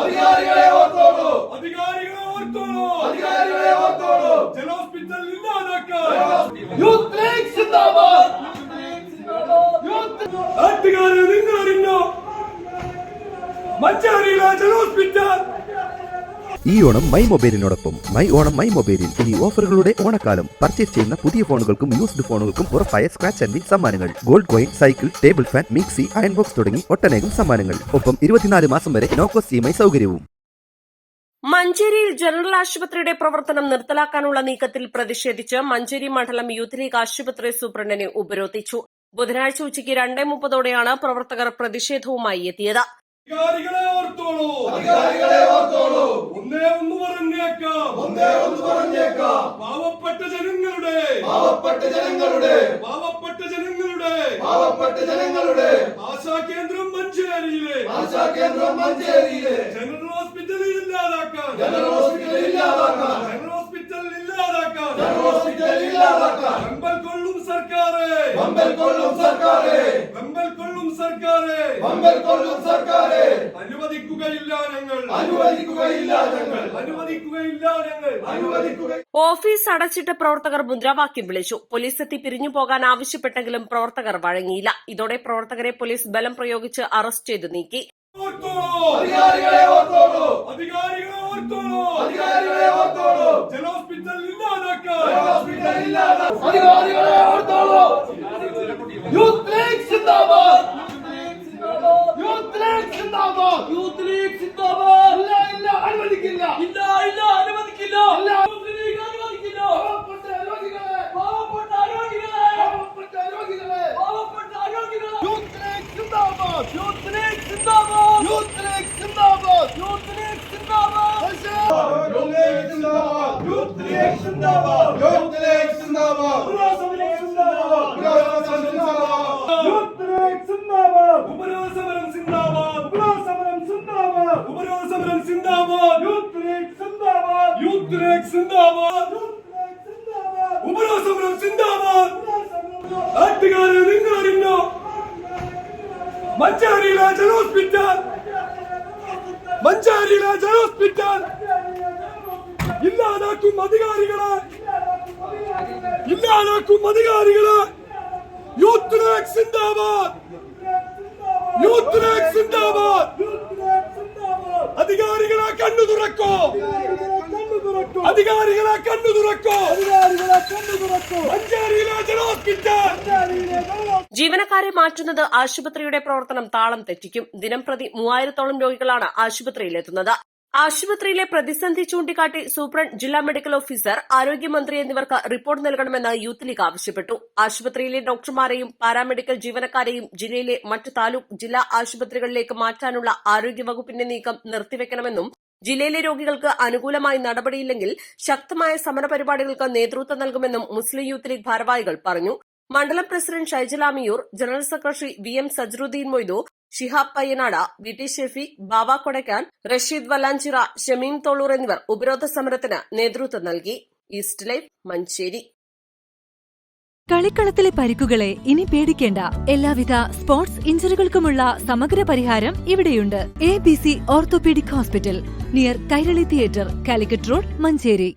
അധികാരികളെ ഓർത്തോളൂ. ജനഹോസ്പിറ്റൽ ഇല്ലാതാക്കാൻ youth league സിന്ദാബാദ്. നാട്ടുകാരെ നിങ്ങൾ അറിഞ്ഞോ? മഞ്ചേരിയിലെ ജനഹോസ്പിറ്റൽ ഈ ഓണം മൈ മൊബൈലിനോടൊപ്പം മൈ ഓണം മൈ മൊബൈലിൽ ഇനി ഓഫറുകളുടെ ഓണക്കാലം. പർച്ചേസ് ചെയ്യുന്ന പുതിയ ഫോണുകൾക്കും യൂസ്ഡ് ഫോണുകൾക്കും ഉറപ്പായ സ്ക്രാച്ച് ആൻഡ് വിൻ സമ്മാനങ്ങൾ, gold coin, cycle, table fan, mixie, iron box തുടങ്ങി ഒട്ടനേകം സമ്മാനങ്ങൾ. ഒപ്പം 24 മാസം വരെ നോ കോസ്റ്റ് EMI സൗകര്യവും. മഞ്ചേരിയിൽ ജനറൽ ആശുപത്രിയുടെ പ്രവർത്തനം നിർത്തലാക്കാനുള്ള നീക്കത്തിൽ പ്രതിഷേധിച്ച് മഞ്ചേരി മണ്ഡലം യൂത്ത് ലീഗ് ആശുപത്രി സൂപ്രണ്ടിനെ ഉപരോധിച്ചു. ബുധനാഴ്ച ഉച്ചയ്ക്ക് 2:30 പ്രവർത്തകർ പ്രതിഷേധവുമായി എത്തിയത്. അധികാരികളെ ഓർത്തോളൂ. ഒന്നേ ഒന്ന് പറഞ്ഞേക്കാം. പാവപ്പെട്ട ജനങ്ങളുടെ ആശാകേന്ദ്രം മഞ്ചേരിയിലെ ജനറൽ ഹോസ്പിറ്റലിൽ ഇല്ലാതാക്കാൻ വെമ്പൽ കൊള്ളും സർക്കാരെ. അനുവദിക്കുകയില്ല ഞങ്ങൾ. ഓഫീസ് അടച്ചിട്ട് പ്രവർത്തകർ മുദ്രാവാക്യം വിളിച്ചു. പോലീസ് എത്തി പിരിഞ്ഞു പോകാൻ ആവശ്യപ്പെട്ടെങ്കിലും പ്രവർത്തകർ വഴങ്ങിയില്ല. ഇതോടെ പ്രവർത്തകരെ പോലീസ് ബലം പ്രയോഗിച്ച് അറസ്റ്റ് ചെയ്ത് നീക്കി. അധികാരികളെ ഓർത്തോളൂ. ജനഹോസ്പിറ്റൽ ഇല്ലാതാക്കാൻ അധികാരികളെ ഓർത്തോളൂ. യൂത്ത് ലീഗ് സിന്ദാബാദ്. ഇല്ല അനുവദിക്കില്ല. പാവപ്പെട്ട രോഗികളെ. യൂത്ത് ലീഗ് നാട്ടുകാരെ നിങ്ങൾ അറിഞ്ഞോ? മഞ്ചേരിയിലെ ജനഹോസ്പിറ്റൽ ഇല്ലാതാക്കും അധികാരികളെ. യൂത്ത് ലീഗ് സിന്ദാബാദ്. അധികാരികളെ കണ്ണു തുറക്കോ. മഞ്ചേരിയിലെ ജനഹോസ്പിറ്റൽ. ജീവനക്കാരെ മാറ്റുന്നത് ആശുപത്രിയുടെ പ്രവർത്തനം താളം തെറ്റിക്കും. ദിനംപ്രതി 3000-ഓളം രോഗികളാണ് ആശുപത്രിയിലെത്തുന്നത്. ആശുപത്രിയിലെ പ്രതിസന്ധി ചൂണ്ടിക്കാട്ടി സൂപ്രണ്ട്, ജില്ലാ മെഡിക്കൽ ഓഫീസർ, ആരോഗ്യമന്ത്രി എന്നിവർക്ക് റിപ്പോർട്ട് നൽകണമെന്ന് യൂത്ത് ലീഗ് ആവശ്യപ്പെട്ടു. ആശുപത്രിയിലെ ഡോക്ടർമാരെയും പാരാമെഡിക്കൽ ജീവനക്കാരെയും ജില്ലയിലെ മറ്റ് താലൂക്ക്, ജില്ലാ ആശുപത്രികളിലേക്ക് മാറ്റാനുള്ള ആരോഗ്യവകുപ്പിന്റെ നീക്കം നിർത്തിവെക്കണമെന്നും ജില്ലയിലെ രോഗികൾക്ക് അനുകൂലമായി നടപടിയില്ലെങ്കിൽ ശക്തമായ സമരപരിപാടികൾക്ക് നേതൃത്വം നൽകുമെന്നും മുസ്ലിം യൂത്ത് ലീഗ് ഭാരവാഹികൾ പറഞ്ഞു. മണ്ഡലം president Shyjal Aamiyur, general secretary VM Sajruddeen Moidu, Shihab Payyanad, VT Shefeeq, Bava Kodakkan, Rasheed Vallanchira, Shameem Tholur എന്നിവർ ഉപരോധ സമരത്തിന് നേതൃത്വം നൽകി. East Live, Manjeri. കളിക്കളത്തിലെ പരിക്കുകളെ ഇനി പേടിക്കേണ്ട. എല്ലാവിധ സ്പോർട്സ് ഇഞ്ചറികൾക്കുമുള്ള സമഗ്ര പരിഹാരം ഇവിടെയുണ്ട്. ABC orthopaedic hospital, near Kairali theatre, Calicut road, Manjeri.